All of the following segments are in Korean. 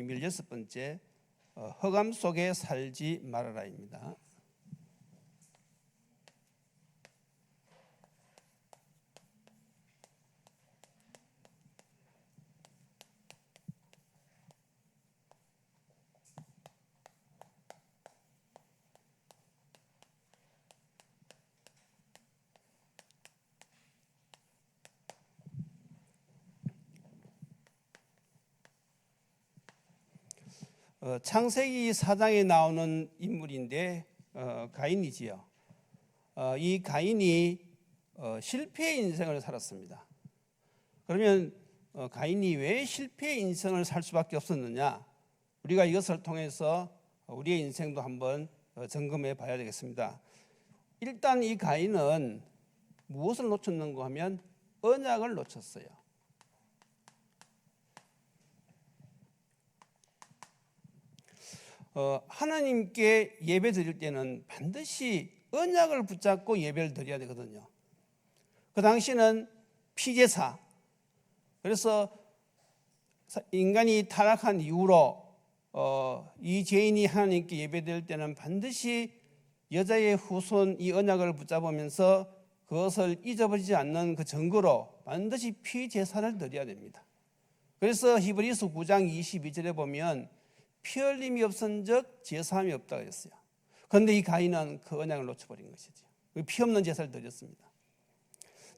비밀 6번째, 흑암 속에 살지 말아라입니다. 창세기 4장에 나오는 인물인데 가인이지요. 이 가인이 실패의 인생을 살았습니다. 그러면 가인이 왜 실패의 인생을 살 수밖에 없었느냐? 우리가 이것을 통해서 우리의 인생도 한번 점검해 봐야 되겠습니다. 일단 이 가인은 무엇을 놓쳤는가 하면 언약을 놓쳤어요. 하나님께 예배 드릴 때는 반드시 언약을 붙잡고 예배를 드려야 되거든요. 그 당시는 피제사, 그래서 인간이 타락한 이후로 이 죄인이 하나님께 예배 드릴 때는 반드시 여자의 후손 이 언약을 붙잡으면서 그것을 잊어버리지 않는 그 증거로 반드시 피제사를 드려야 됩니다. 그래서 히브리서 9장 22절에 보면 피 흘림이 없은즉 제사함이 없다고 했어요. 그런데 이 가인은 그 언약을 놓쳐버린 것이죠. 피 없는 제사를 드렸습니다.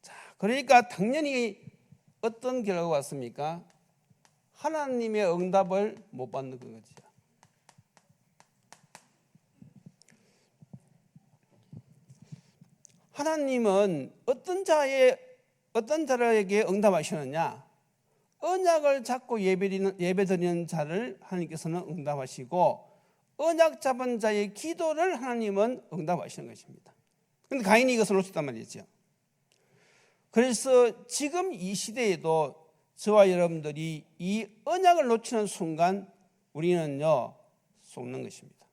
자, 그러니까 당연히 어떤 결과가 왔습니까? 하나님의 응답을 못 받는 거죠. 하나님은 어떤 자에게 응답하시느냐? 언약을 잡고 예배드리는 자를 하나님께서는 응답하시고 언약 잡은 자의 기도를 하나님은 응답하시는 것입니다. 그런데 가인이 이것을 놓쳤단 말이죠. 그래서 지금 이 시대에도 저와 여러분들이 이 언약을 놓치는 순간 우리는요 속는 것입니다.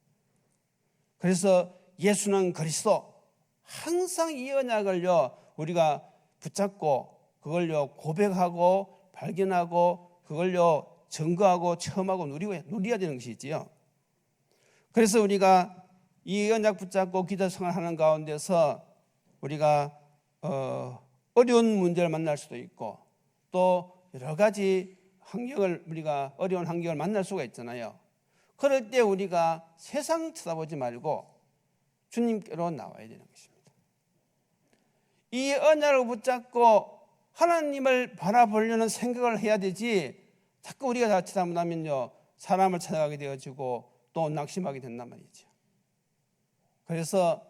그래서 예수는 그리스도, 항상 이 언약을요 우리가 붙잡고 그걸요 고백하고 발견하고 그걸요 증거하고 체험하고 누려야 되는 것이지요. 그래서 우리가 이 언약 붙잡고 기도 생활하는 가운데서 우리가 어려운 문제를 만날 수도 있고 또 여러 가지 우리가 어려운 환경을 만날 수가 있잖아요. 그럴 때 우리가 세상 쳐다보지 말고 주님께로 나와야 되는 것입니다. 이 언약을 붙잡고 하나님을 바라보려는 생각을 해야 되지, 자꾸 우리가 다 쳐다보면요 사람을 찾아가게 되어지고 또 낙심하게 된단 말이죠. 그래서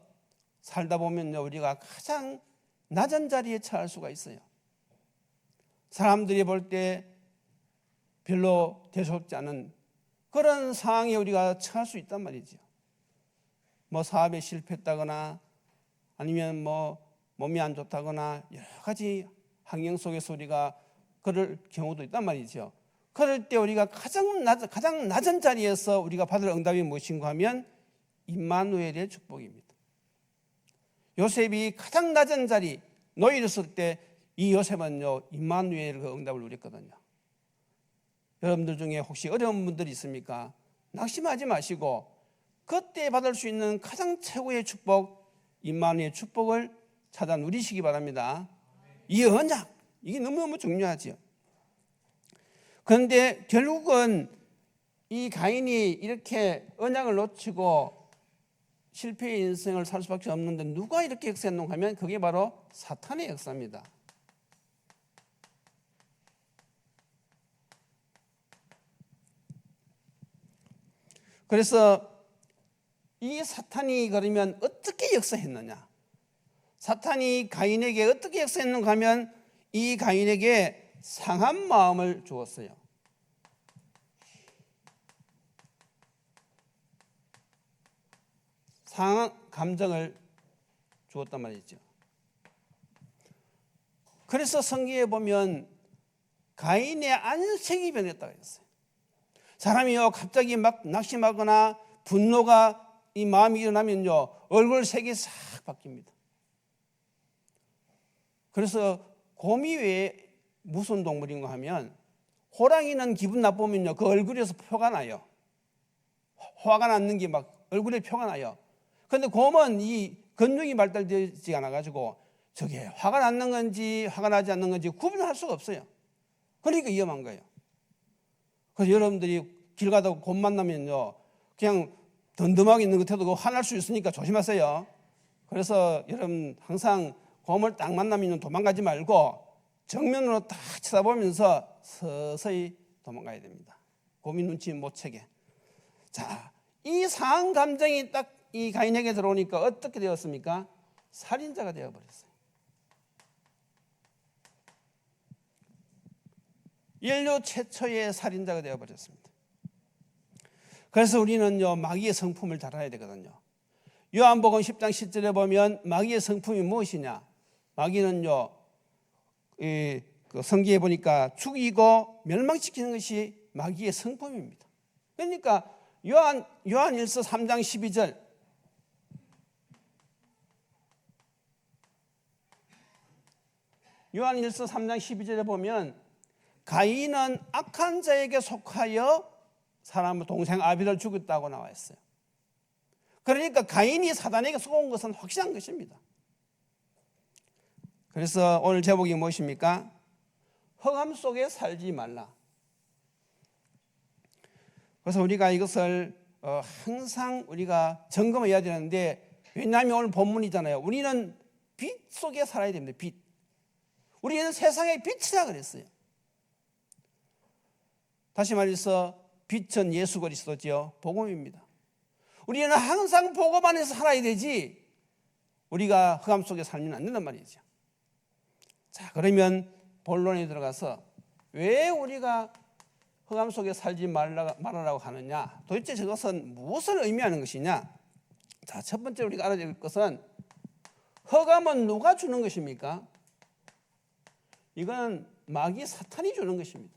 살다 보면요 우리가 가장 낮은 자리에 처할 수가 있어요. 사람들이 볼 때 별로 대수롭지 않은 그런 상황에 우리가 처할 수 있단 말이죠. 뭐 사업에 실패했다거나 아니면 뭐 몸이 안 좋다거나 여러 가지 환경 속에서 우리가 그럴 경우도 있단 말이죠. 그럴 때 우리가 가장 낮은 자리에서 우리가 받을 응답이 무엇인가 하면 임마누엘의 축복입니다. 요셉이 가장 낮은 자리 노예였을 때 이 요셉은요 임마누엘 그 응답을 누렸거든요. 여러분들 중에 혹시 어려운 분들이 있습니까? 낙심하지 마시고 그때 받을 수 있는 가장 최고의 축복 임마누엘의 축복을 찾아 누리시기 바랍니다. 이 언약, 이게 너무너무 중요하죠. 그런데 결국은 이 가인이 이렇게 언약을 놓치고 실패의 인생을 살 수밖에 없는데 누가 이렇게 역사했는가 하면 그게 바로 사탄의 역사입니다. 그래서 이 사탄이 그러면 어떻게 역사했느냐? 사탄이 가인에게 어떻게 역사했는가 하면 이 가인에게 상한 마음을 주었어요. 상한 감정을 주었단 말이죠. 그래서 성경에 보면 가인의 안색이 변했다고 했어요. 사람이요 갑자기 막 낙심하거나 분노가 이 마음이 일어나면요 얼굴 색이 싹 바뀝니다. 그래서 곰이 왜 무슨 동물인가 하면 호랑이는 기분 나쁘면요 그 얼굴에서 표가 나요. 화가 났는 게 막 얼굴에 표가 나요. 그런데 곰은 이 근육이 발달되지 않아 가지고 저게 화가 났는 건지 화가 나지 않는 건지 구분할 수가 없어요. 그러니까 위험한 거예요. 그래서 여러분들이 길 가다가 곰 만나면요 그냥 덤덤하게 있는 것 같아도 화날 수 있으니까 조심하세요. 그래서 여러분 항상 곰을 딱 만나면 도망가지 말고 정면으로 딱 쳐다보면서 서서히 도망가야 됩니다. 곰이 눈치 못 채게. 자, 이 상한 감정이 딱 이 가인에게 들어오니까 어떻게 되었습니까? 살인자가 되어버렸어요. 인류 최초의 살인자가 되어버렸습니다. 그래서 우리는요 마귀의 성품을 잘 알아야 되거든요. 요한복음 10장 10절에 보면 마귀의 성품이 무엇이냐? 마귀는요 그 성경에 보니까 죽이고 멸망시키는 것이 마귀의 성품입니다. 그러니까 요한일서 3장 12절 요한일서 3장 12절에 보면 가인은 악한 자에게 속하여 사람의 동생 아벨을 죽였다고 나와 있어요. 그러니까 가인이 사단에게 속은 것은 확실한 것입니다. 그래서 오늘 제목이 무엇입니까? 흑암 속에 살지 말라. 그래서 우리가 이것을 항상 우리가 점검해야 되는데, 왜냐하면 오늘 본문이잖아요. 우리는 빛 속에 살아야 됩니다. 빛. 우리는 세상의 빛이라 그랬어요. 다시 말해서 빛은 예수 그리스도지요. 복음입니다. 우리는 항상 복음 안에서 살아야 되지 우리가 흑암 속에 살면 안 된단 말이죠. 자, 그러면 본론에 들어가서 왜 우리가 흑암 속에 살지 말라고 하느냐, 도대체 저것은 무엇을 의미하는 것이냐. 자, 첫 번째 우리가 알아야 될 것은 흑암은 누가 주는 것입니까? 이건 마귀 사탄이 주는 것입니다.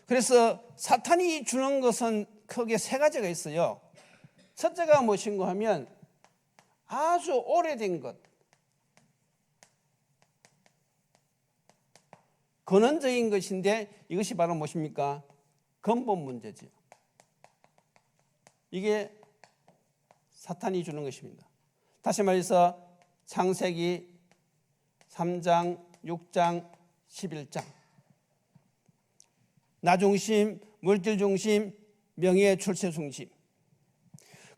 그래서 사탄이 주는 것은 크게 세 가지가 있어요. 첫째가 무엇인가 하면 아주 오래된 것, 근원적인 것인데 이것이 바로 무엇입니까? 근본 문제죠. 이게 사탄이 주는 것입니다. 다시 말해서 창세기 3장, 6장, 11장 나중심, 물질중심, 명예, 출세중심,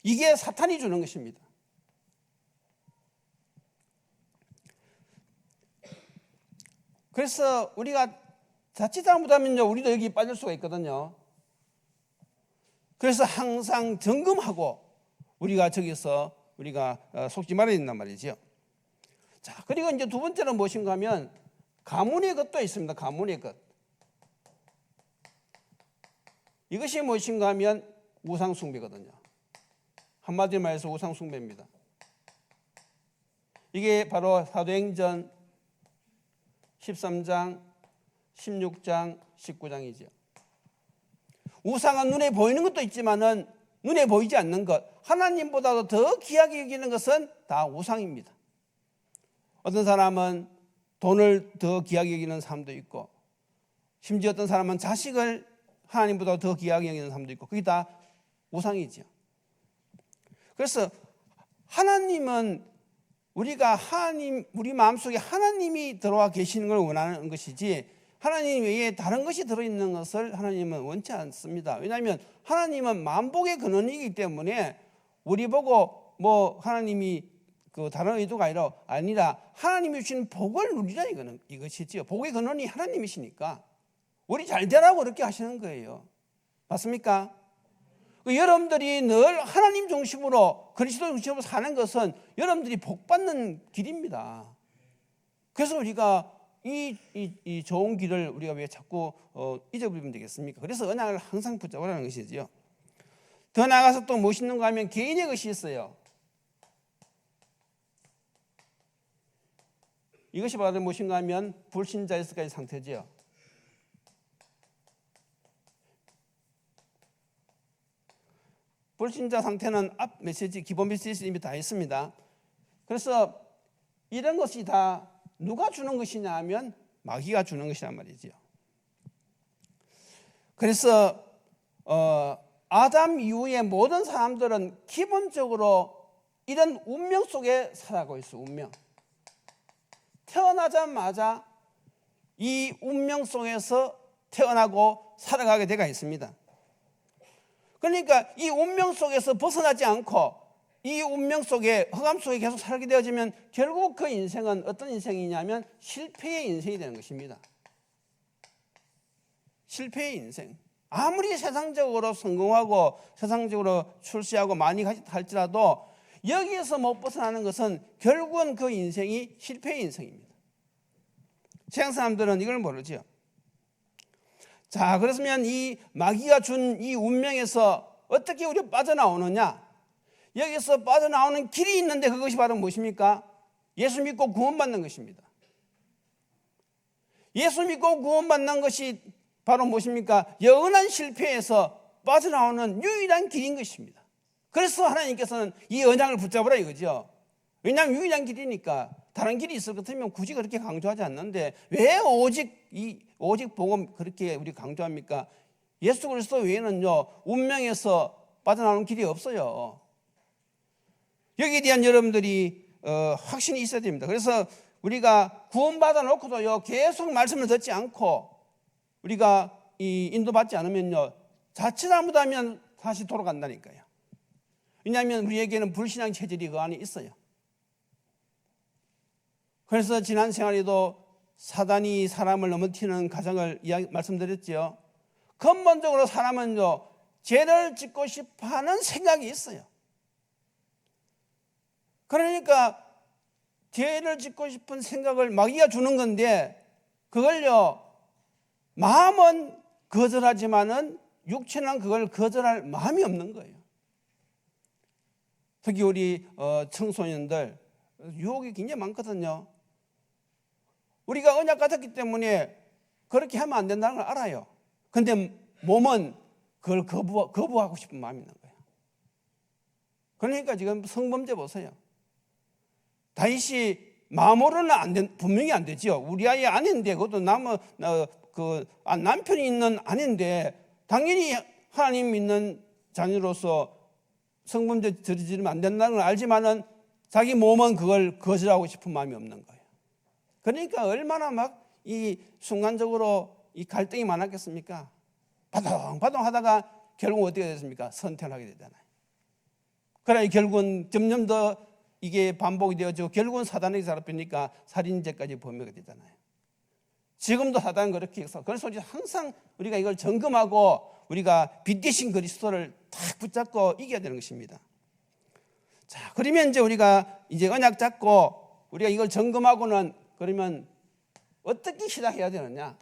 이게 사탄이 주는 것입니다. 그래서 우리가 자칫 잘못하면요 우리도 여기 빠질 수가 있거든요. 그래서 항상 점검하고 우리가 저기서 우리가 속지 말아야 된단 말이죠. 자, 그리고 이제 두 번째는 무엇인가 하면 가문의 것도 있습니다. 가문의 것. 이것이 무엇인가 하면 우상숭배거든요. 한마디로 말해서 우상숭배입니다. 이게 바로 사도행전 13장, 16장, 19장이죠. 우상은 눈에 보이는 것도 있지만은 눈에 보이지 않는 것, 하나님보다도 더 귀하게 여기는 것은 다 우상입니다. 어떤 사람은 돈을 더 귀하게 여기는 사람도 있고, 심지어 어떤 사람은 자식을 하나님보다 더 귀하게 여기는 사람도 있고, 그게 다 우상이죠. 그래서 하나님은 우리가 우리 마음속에 하나님이 들어와 계시는 걸 원하는 것이지, 하나님 외에 다른 것이 들어있는 것을 하나님은 원치 않습니다. 왜냐하면 하나님은 만복의 근원이기 때문에 우리 보고 뭐 하나님이 그 다른 의도가 아니라 하나님이 주시는 복을 누리라 이것이지요. 복의 근원이 하나님이시니까 우리 잘 되라고 그렇게 하시는 거예요. 맞습니까? 여러분들이 늘 하나님 중심으로 그리스도 중심으로 사는 것은 여러분들이 복 받는 길입니다. 그래서 우리가 이 좋은 길을 우리가 왜 자꾸 잊어버리면 되겠습니까? 그래서 언약을 항상 붙잡으라는 것이지요. 더 나아가서 또 무엇이 있는가 하면 개인의 것이 있어요. 이것이 바로 무엇인가 하면 불신자에서까지 상태지요. 불신자 상태는 앞 메시지, 기본 메시지 이미 다 했습니다. 그래서 이런 것이 다 누가 주는 것이냐 하면 마귀가 주는 것이란 말이지요. 그래서 아담 이후의 모든 사람들은 기본적으로 이런 운명 속에 살아가고 있어요. 운명. 태어나자마자 이 운명 속에서 태어나고 살아가게 되어 있습니다. 그러니까 이 운명 속에서 벗어나지 않고 이 운명 속에, 흑암 속에 계속 살게 되어지면 결국 그 인생은 어떤 인생이냐면 실패의 인생이 되는 것입니다. 실패의 인생. 아무리 세상적으로 성공하고 세상적으로 출세하고 많이 할지라도 여기에서 못 벗어나는 것은 결국은 그 인생이 실패의 인생입니다. 세상 사람들은 이걸 모르죠. 자, 그렇으면 이 마귀가 준 이 운명에서 어떻게 우리가 빠져나오느냐? 여기서 빠져나오는 길이 있는데 그것이 바로 무엇입니까? 예수 믿고 구원받는 것입니다. 예수 믿고 구원받는 것이 바로 무엇입니까? 영원한 실패에서 빠져나오는 유일한 길인 것입니다. 그래서 하나님께서는 이 언약을 붙잡으라 이거죠. 왜냐하면 유일한 길이니까. 다른 길이 있을 것 같으면 굳이 그렇게 강조하지 않는데 왜 오직 복음 그렇게 우리 강조합니까? 예수 그리스도 외에는요 운명에서 빠져나오는 길이 없어요. 여기에 대한 여러분들이 확신이 있어야 됩니다. 그래서 우리가 구원받아 놓고도요 계속 말씀을 듣지 않고 우리가 이 인도받지 않으면요 자칫 잘못하면 다시 돌아간다니까요. 왜냐하면 우리에게는 불신앙 체질이 그 안에 있어요. 그래서 지난 생활에도 사단이 사람을 넘어뜨리는 가정을 말씀드렸죠. 근본적으로 사람은요 죄를 짓고 싶어하는 생각이 있어요. 그러니까 죄를 짓고 싶은 생각을 마귀가 주는 건데 그걸요 마음은 거절하지만은 육체는 그걸 거절할 마음이 없는 거예요. 특히 우리 청소년들 유혹이 굉장히 많거든요. 우리가 언약 같았기 때문에 그렇게 하면 안 된다는 걸 알아요. 그런데 몸은 그걸 거부하고 싶은 마음이 있는 거예요. 그러니까 지금 성범죄 보세요. 다윗이 마음으로는 분명히 안 되죠. 우리 아이 아닌데 그것도 남편이 있는 아닌데 당연히 하나님 믿는 자녀로서 성범죄 저지르면 안 된다는 걸 알지만은 자기 몸은 그걸 거절하고 싶은 마음이 없는 거예요. 그러니까 얼마나 막 이 순간적으로 이 갈등이 많았겠습니까? 바동바동 하다가 결국 어떻게 됐습니까? 선택을 하게 되잖아요. 그러니 결국은 점점 더 이게 반복이 되어지고 결국은 사단에게 잡히니까 살인죄까지 범죄가 되잖아요. 지금도 사단은 그렇게 해서 그래서 항상 우리가 이걸 점검하고 우리가 빛 대신 그리스도를 딱 붙잡고 이겨야 되는 것입니다. 자, 그러면 이제 우리가 이제 언약 잡고 우리가 이걸 점검하고는 그러면 어떻게 시작해야 되느냐?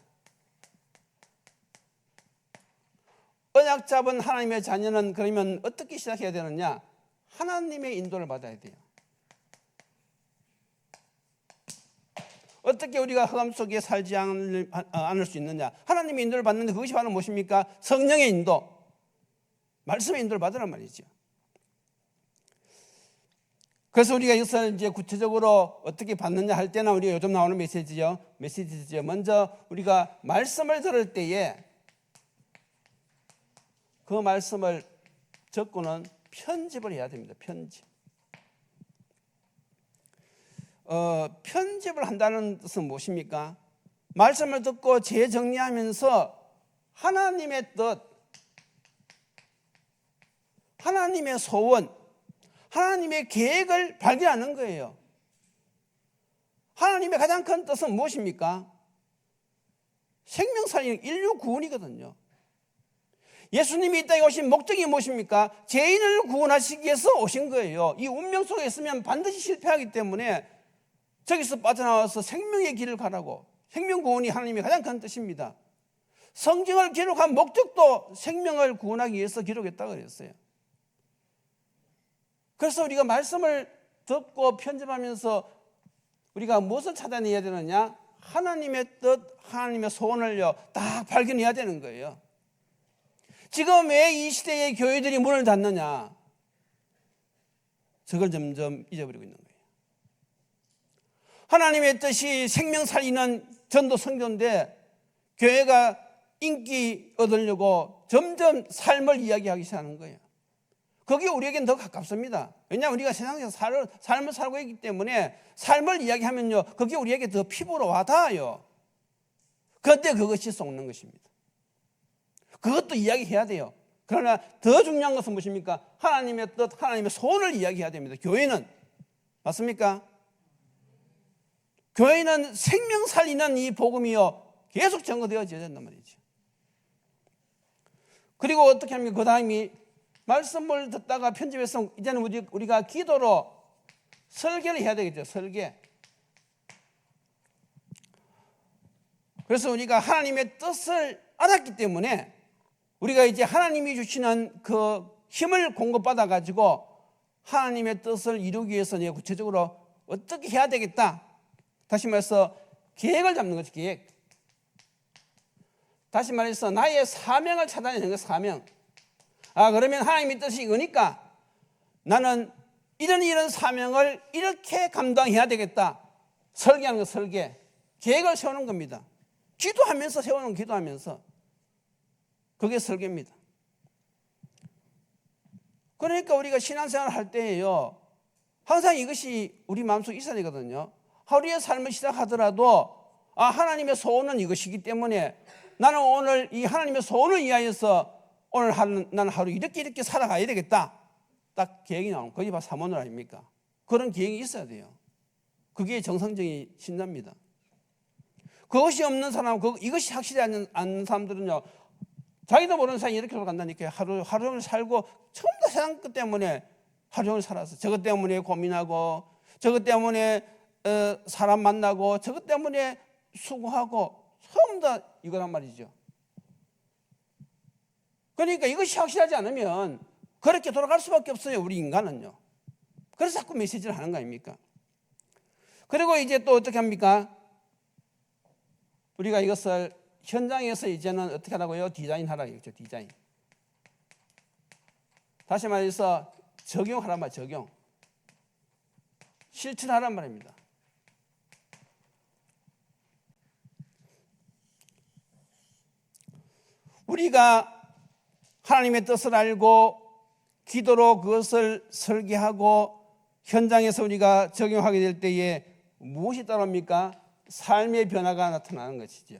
언약 잡은 하나님의 자녀는 그러면 어떻게 시작해야 되느냐? 하나님의 인도를 받아야 돼요. 어떻게 우리가 흑암 속에 살지 않을 수 있느냐? 하나님의 인도를 받는데 그것이 바로 무엇입니까? 성령의 인도, 말씀의 인도를 받으란 말이죠. 그래서 우리가 이것을 이제 구체적으로 어떻게 받느냐 할 때는 우리가 요즘 나오는 메시지죠. 먼저 우리가 말씀을 들을 때에 그 말씀을 적고는 편집을 해야 됩니다. 편집을 한다는 뜻은 무엇입니까? 말씀을 듣고 재정리하면서 하나님의 뜻, 하나님의 소원, 하나님의 계획을 발견하는 거예요. 하나님의 가장 큰 뜻은 무엇입니까? 생명살리는 인류 구원이거든요. 예수님이 이 땅에 오신 목적이 무엇입니까? 죄인을 구원하시기 위해서 오신 거예요. 이 운명 속에 있으면 반드시 실패하기 때문에 저기서 빠져나와서 생명의 길을 가라고. 생명구원이 하나님의 가장 큰 뜻입니다. 성경을 기록한 목적도 생명을 구원하기 위해서 기록했다고 그랬어요. 그래서 우리가 말씀을 듣고 편집하면서 우리가 무엇을 찾아내야 되느냐? 하나님의 뜻, 하나님의 소원을요 딱 발견해야 되는 거예요. 지금 왜 이 시대의 교회들이 문을 닫느냐? 저걸 점점 잊어버리고 있는 거예요. 하나님의 뜻이 생명 살리는 전도 성전인데 교회가 인기 얻으려고 점점 삶을 이야기하기 시작하는 거예요. 그게 우리에겐 더 가깝습니다. 왜냐하면 우리가 세상에서 삶을 살고 있기 때문에 삶을 이야기하면요, 그게 우리에게 더 피부로 와닿아요. 그런데 그것이 속는 것입니다. 그것도 이야기해야 돼요. 그러나 더 중요한 것은 무엇입니까? 하나님의 뜻, 하나님의 소원을 이야기해야 됩니다. 교회는. 맞습니까? 교회는 생명 살리는 이 복음이요, 계속 전거되어져야 된단 말이죠. 그리고 어떻게 합니까? 그 다음이 말씀을 듣다가 편집해서 이제는 우리가 기도로 설계를 해야 되겠죠. 설계. 그래서 우리가 하나님의 뜻을 알았기 때문에 우리가 이제 하나님이 주시는 그 힘을 공급받아 가지고 하나님의 뜻을 이루기 위해서 내가 구체적으로 어떻게 해야 되겠다. 다시 말해서 계획을 잡는 거지. 계획. 다시 말해서 나의 사명을 찾아내는 거. 사명. 그러면 하나님의 뜻이 이거니까 나는 이런 사명을 이렇게 감당해야 되겠다. 설계하는 거. 설계. 계획을 세우는 겁니다. 기도하면서 세우는, 기도하면서. 그게 설계입니다. 그러니까 우리가 신앙생활을 할 때에요, 항상 이것이 우리 마음속에 있어야 되거든요. 하루의 삶을 시작하더라도 하나님의 소원은 이것이기 때문에 나는 오늘 이 하나님의 소원을 위하여서 오늘 나는 하루 이렇게 살아가야 되겠다. 딱 계획이 나오는, 그게 바로 사모늘 아닙니까? 그런 계획이 있어야 돼요. 그게 정상적인 신자입니다. 그것이 없는 사람, 이것이 확실히 않는 사람들은요, 자기도 모르는 사이에 이렇게 간다니까. 하루 종일 살고 전부 다 세상 것 때문에 하루 종일 살아서 저것 때문에 고민하고, 저것 때문에 사람 만나고, 저것 때문에 수고하고, 전부 다 이거란 말이죠. 그러니까 이것이 확실하지 않으면 그렇게 돌아갈 수밖에 없어요, 우리 인간은요. 그래서 자꾸 메시지를 하는 거 아닙니까? 그리고 이제 또 어떻게 합니까? 우리가 이것을 현장에서 이제는 어떻게 하라고요? 디자인하라고 했죠. 디자인. 다시 말해서 적용하란 말, 적용. 실천하란 말입니다. 우리가 하나님의 뜻을 알고 기도로 그것을 설계하고 현장에서 우리가 적용하게 될 때에 무엇이 따릅니까? 삶의 변화가 나타나는 것이죠.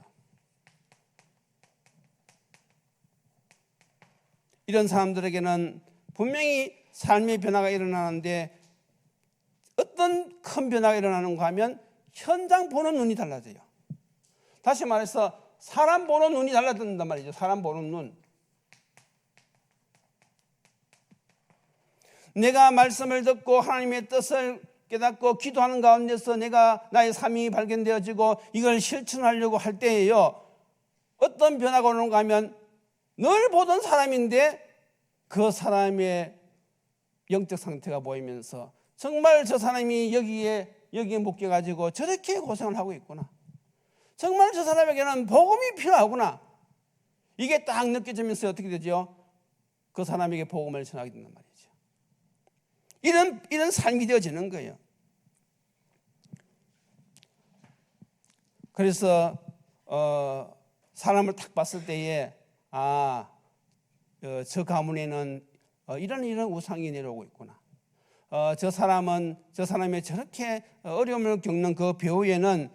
이런 사람들에게는 분명히 삶의 변화가 일어나는데 어떤 큰 변화가 일어나는가 하면 현장 보는 눈이 달라져요. 다시 말해서 사람 보는 눈이 달라진단 말이죠. 사람 보는 눈. 내가 말씀을 듣고 하나님의 뜻을 깨닫고 기도하는 가운데서 내가 나의 삶이 발견되어지고 이걸 실천하려고 할 때에요, 어떤 변화가 오는가 하면 늘 보던 사람인데 그 사람의 영적 상태가 보이면서 정말 저 사람이 여기에 묶여가지고 저렇게 고생을 하고 있구나. 정말 저 사람에게는 복음이 필요하구나. 이게 딱 느껴지면서 어떻게 되죠? 그 사람에게 복음을 전하게 된단 말이죠. 이런 삶이 되어지는 거예요. 그래서 사람을 딱 봤을 때에 저 가문에는 이런 우상이 내려오고 있구나. 저 사람의 저렇게 어려움을 겪는 그 배후에는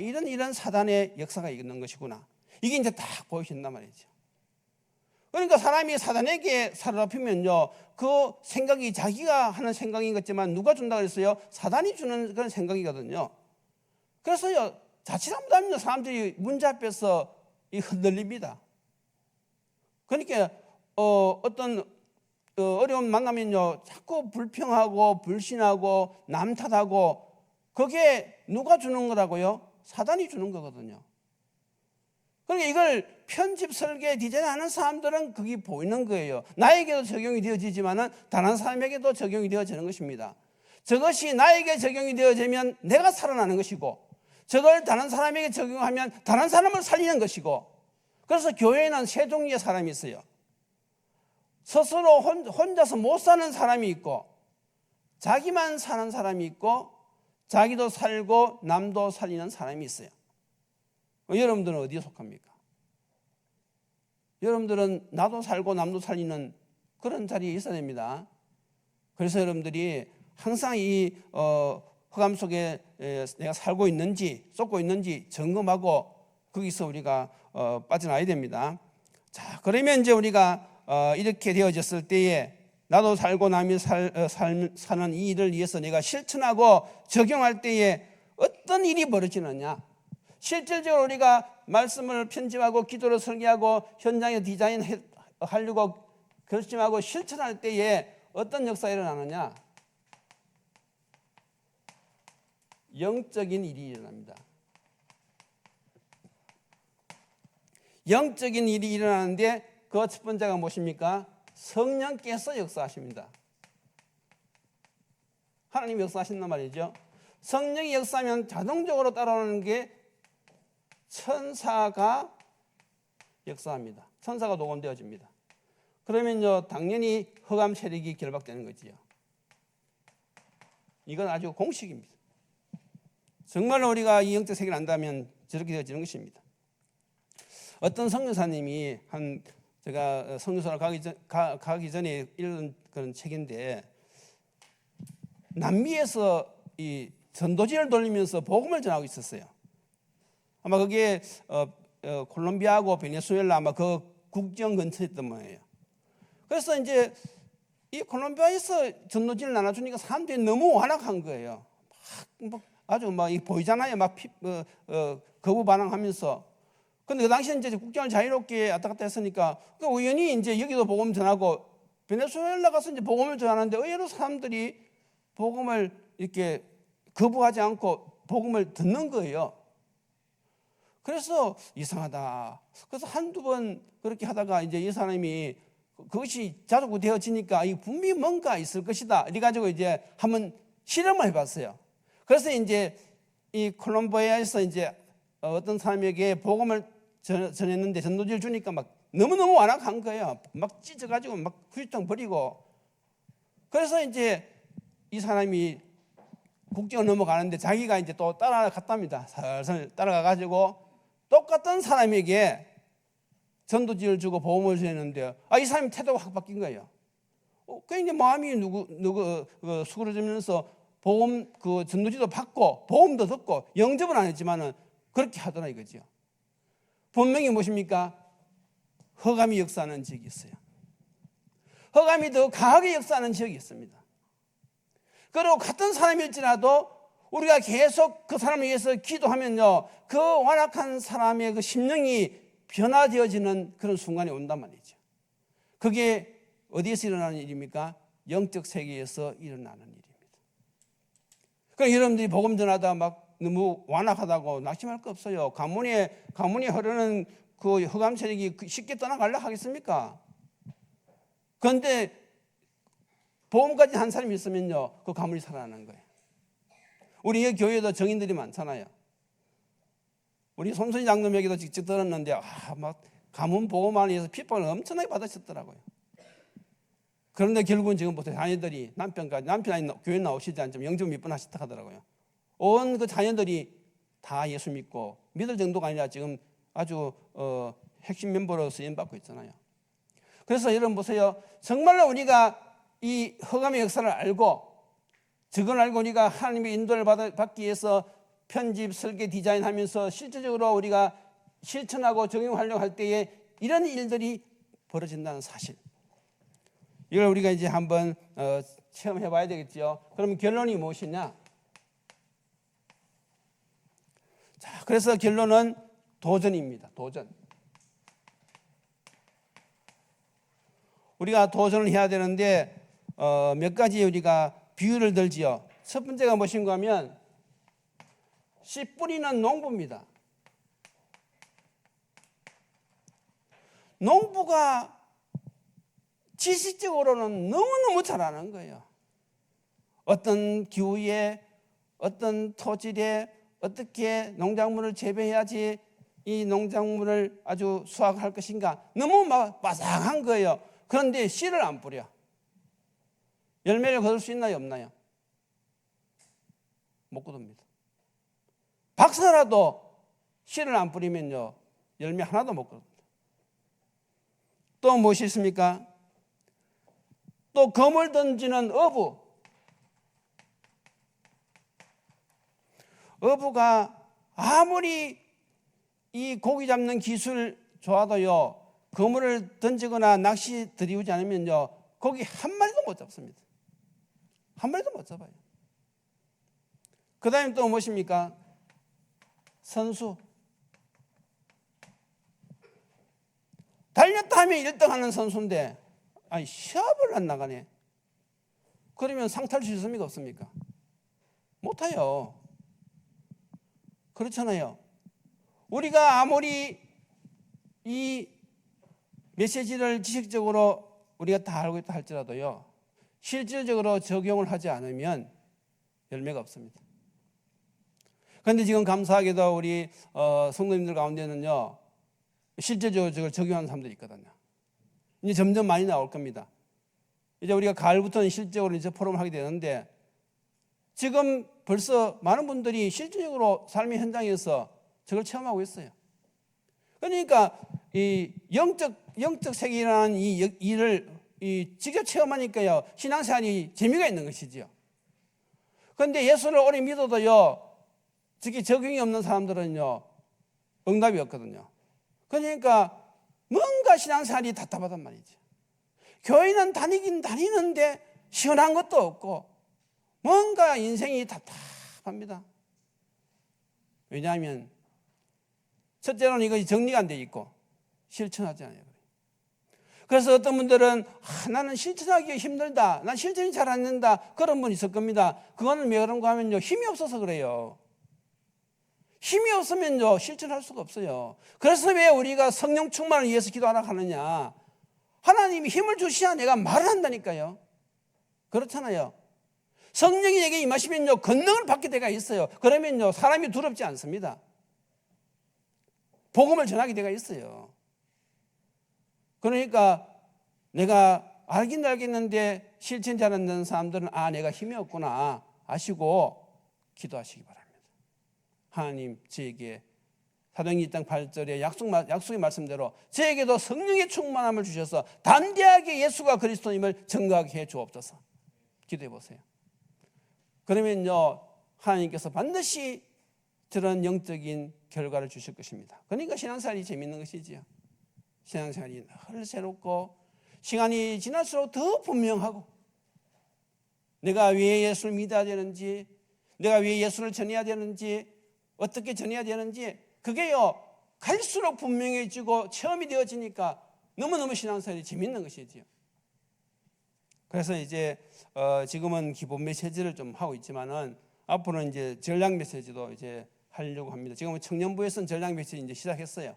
이런 사단의 역사가 있는 것이구나. 이게 이제 딱 보여진단 말이죠. 그러니까 사람이 사단에게 사로잡히면요, 그 생각이 자기가 하는 생각인 것지만 누가 준다 그랬어요? 사단이 주는 그런 생각이거든요. 그래서요, 자칫 잘못하면 사람들이 문제 앞에서 흔들립니다. 그러니까 어떤 어려움 만나면요, 자꾸 불평하고 불신하고 남 탓하고, 그게 누가 주는 거라고요? 사단이 주는 거거든요. 그러니까 이걸 편집, 설계, 디자인하는 사람들은 그게 보이는 거예요. 나에게도 적용이 되어지지만은 다른 사람에게도 적용이 되어지는 것입니다. 저것이 나에게 적용이 되어지면 내가 살아나는 것이고, 저걸 다른 사람에게 적용하면 다른 사람을 살리는 것이고, 그래서 교회에는 세 종류의 사람이 있어요. 스스로 혼자서 못 사는 사람이 있고, 자기만 사는 사람이 있고, 자기도 살고 남도 살리는 사람이 있어요. 여러분들은 어디에 속합니까? 여러분들은 나도 살고 남도 살리는 그런 자리에 있어야 됩니다. 그래서 여러분들이 항상 이 흑암 속에 내가 살고 있는지 쏟고 있는지 점검하고 거기서 우리가 빠져나와야 됩니다. 자, 그러면 이제 우리가 이렇게 되어졌을 때에 나도 살고 남이 사는 이 일을 위해서 내가 실천하고 적용할 때에 어떤 일이 벌어지느냐? 실질적으로 우리가 말씀을 편집하고 기도를 설계하고 현장에 디자인하려고 결심하고 실천할 때에 어떤 역사가 일어나느냐? 영적인 일이 일어납니다. 영적인 일이 일어나는데 그 첫 번째가 무엇입니까? 성령께서 역사하십니다. 하나님이 역사하신단 말이죠. 성령이 역사하면 자동적으로 따라오는 게 천사가 역사합니다. 천사가 녹음되어집니다. 그러면요, 당연히 흑암 세력이 결박되는 거지요. 이건 아주 공식입니다. 정말로 우리가 이 영적 세계를 안다면 저렇게 되어지는 것입니다. 어떤 선교사님이 제가 선교사를 가기 전에 읽은 그런 책인데, 남미에서 이 전도지를 돌리면서 복음을 전하고 있었어요. 아마 그게 콜롬비아하고 베네수엘라 아마 그 국경 근처였던 모양이에요. 그래서 이제 이 콜롬비아에서 전도지를 나눠주니까 사람들이 너무 완악한 거예요. 막 아주 막 보이잖아요. 막 거부 반항하면서. 근데 그 당시에 이제 국경을 자유롭게 왔다 갔다 했으니까 우연히 이제 여기도 복음 전하고 베네수엘라 가서 이제 복음을 전하는데 의외로 사람들이 복음을 이렇게 거부하지 않고 복음을 듣는 거예요. 그래서 이상하다. 그래서 한두 번 그렇게 하다가 이제 이 사람이 그것이 자족되어지니까 이 분명히 뭔가 있을 것이다. 이래가지고 이제 한번 실험을 해봤어요. 그래서 이제 이 콜롬비아에서 이제 어떤 사람에게 복음을 전했는데 전도지를 주니까 막 너무너무 완악한 거예요. 막 찢어가지고 막 후유증 버리고. 그래서 이제 이 사람이 국경을 넘어가는데 자기가 이제 또 따라갔답니다. 살살 따라가가지고 똑같은 사람에게 전도지를 주고 복음을 전했는데 이 사람이 태도가 확 바뀐 거예요. 그러니까 마음이 수그러지면서 복음 그 전도지도 받고 복음도 듣고 영접은 안 했지만은 그렇게 하더라 이거죠. 분명히 무엇입니까? 흑암이 역사하는 지역이 있어요. 흑암이 더 강하게 역사하는 지역이 있습니다. 그리고 같은 사람일지라도 우리가 계속 그 사람을 위해서 기도하면요, 그 완악한 사람의 그 심령이 변화되어지는 그런 순간이 온단 말이죠. 그게 어디에서 일어나는 일입니까? 영적 세계에서 일어나는 일입니다. 그럼 여러분들이 복음 전하다 막 너무 완악하다고 낙심할 거 없어요. 가문에 흐르는 그 흑암 세력이 쉽게 떠나가려 하겠습니까? 그런데 복음까지 한 사람이 있으면요, 그 가문이 살아나는 거예요. 우리 교회도 정인들이 많잖아요. 우리 손선희 장로에게도 직접 들었는데 막 가문 복음만에 의해서 핍박을 엄청나게 받으셨더라고요. 그런데 결국은 지금 보세요. 자녀들이 남편이 교회 나오시지 않지만 영접 몇 번 하셨다 하더라고요. 온 그 자녀들이 다 예수 믿고 믿을 정도가 아니라 지금 아주 핵심 멤버로 쓰임받고 있잖아요. 그래서 여러분 보세요. 정말로 우리가 이 흑암의 역사를 알고 저걸 알고 우리가 하나님의 인도를 받기 위해서 편집, 설계, 디자인하면서 실질적으로 우리가 실천하고 적용하려고 할 때에 이런 일들이 벌어진다는 사실. 이걸 우리가 이제 한번 체험해 봐야 되겠죠. 그럼 결론이 무엇이냐? 자, 그래서 결론은 도전입니다. 도전. 우리가 도전을 해야 되는데 몇 가지 우리가 비유를 들지요. 첫 번째가 무엇인가 하면 씨 뿌리는 농부입니다. 농부가 지식적으로는 너무너무 잘 아는 거예요. 어떤 기후에 어떤 토질에 어떻게 농작물을 재배해야지 이 농작물을 아주 수확할 것인가 너무 마상한 거예요. 그런데 씨를 안 뿌려. 열매를 거둘 수 있나요? 없나요? 못 거둡니다. 박사라도 씨를 안 뿌리면요 열매 하나도 못 거둡니다. 또 무엇이 있습니까? 또 검을 던지는 어부가 아무리 이 고기 잡는 기술 좋아도요 그물을 던지거나 낚시 들이우지 않으면요 고기 한 마리도 못 잡습니다. 한 마리도 못 잡아요. 그 다음에 또 무엇입니까? 선수. 달렸다 하면 1등 하는 선수인데 아니 시합을 안 나가네. 그러면 상 탈 수 있습니까? 없습니까? 못해요. 그렇잖아요. 우리가 아무리 이 메시지를 지식적으로 우리가 다 알고 있다 할지라도요 실질적으로 적용을 하지 않으면 열매가 없습니다. 그런데 지금 감사하게도 우리 성도님들 가운데는요 실제적으로 저걸 적용하는 사람들이 있거든요. 이제 점점 많이 나올 겁니다. 이제 우리가 가을부터는 실제적으로 이제 포럼을 하게 되는데 지금 벌써 많은 분들이 실질적으로 삶의 현장에서 저걸 체험하고 있어요. 그러니까 이 영적 세계라는 이 일을 직접 체험하니까요 신앙생활이 재미가 있는 것이죠. 그런데 예수를 오래 믿어도요 특히 적용이 없는 사람들은요 응답이 없거든요. 그러니까 뭔가 신앙생활이 답답하단 말이죠. 교회는 다니긴 다니는데 시원한 것도 없고 뭔가 인생이 답답합니다. 왜냐하면 첫째로는 이것이 정리가 안 돼 있고 실천하지 않아요. 그래서 어떤 분들은 나는 실천하기 힘들다, 난 실천이 잘 안 된다 그런 분 있을 겁니다. 그거는 왜 그런가 하면요 힘이 없어서 그래요. 힘이 없으면요 실천할 수가 없어요. 그래서 왜 우리가 성령 충만을 위해서 기도하라 하느냐, 하나님이 힘을 주시야 내가 말을 한다니까요. 그렇잖아요. 성령이 내게 임하시면요 권능을 받게 되가 있어요. 그러면요 사람이 두렵지 않습니다. 복음을 전하게 되가 있어요. 그러니까 내가 알긴 알겠는데 실천하지 않는 사람들은 내가 힘이 없구나 아시고 기도하시기 바랍니다. 하나님 저에게 사도행전 2장 8절에 약속의 말씀대로 저에게도 성령의 충만함을 주셔서 담대하게 예수가 그리스도님을 증거하게 해 주옵소서. 기도해 보세요. 그러면요 하나님께서 반드시 저런 영적인 결과를 주실 것입니다. 그러니까 신앙생활이 재밌는 것이지요. 신앙생활이 늘 새롭고 시간이 지날수록 더 분명하고 내가 왜 예수를 믿어야 되는지, 내가 왜 예수를 전해야 되는지, 어떻게 전해야 되는지 그게요 갈수록 분명해지고 체험이 되어지니까 너무너무 신앙생활이 재밌는 것이지요. 그래서 이제 지금은 기본 메시지를 좀 하고 있지만은 앞으로는 이제 전략 메시지도 이제 하려고 합니다. 지금은 청년부에서는 전략 메시지 이제 시작했어요.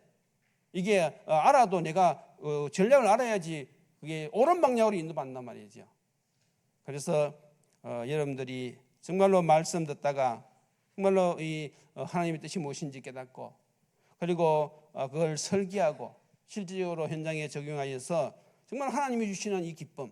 이게 알아도 내가 전략을 알아야지 그게 옳은 방향으로 인도받는단 말이죠. 그래서 여러분들이 정말로 말씀 듣다가 정말로 이 하나님의 뜻이 무엇인지 깨닫고 그리고 그걸 설계하고 실질적으로 현장에 적용하여서 정말 하나님이 주시는 이 기쁨,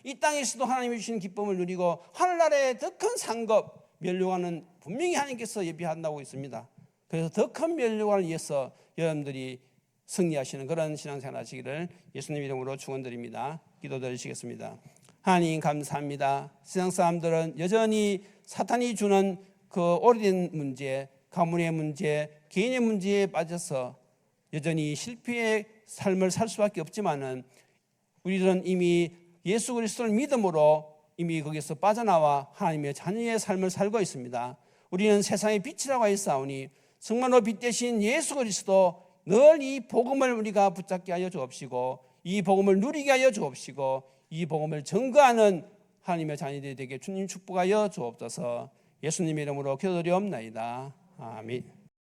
이 땅에서도 하나님이 주시는 기쁨을 누리고 하늘나라의 더 큰 상급 면류관은 분명히 하나님께서 예비한다고 있습니다. 그래서 더 큰 면류관을 위해서 여러분들이 승리하시는 그런 신앙생활 하시기를 예수님 이름으로 축원드립니다. 기도드리시겠습니다. 하나님 감사합니다. 세상 사람들은 여전히 사탄이 주는 그 오래된 문제, 가문의 문제, 개인의 문제에 빠져서 여전히 실패의 삶을 살 수밖에 없지만은 우리들은 이미 예수 그리스도를 믿음으로 이미 거기서 빠져나와 하나님의 자녀의 삶을 살고 있습니다. 우리는 세상의 빛이라고 하였사오니 정말로 빛 대신 예수 그리스도 늘 이 복음을 우리가 붙잡게 하여 주옵시고 이 복음을 누리게 하여 주옵시고 이 복음을 증거하는 하나님의 자녀들이 되게 주님 축복하여 주옵소서. 예수님의 이름으로 기도드리옵나이다. 아멘.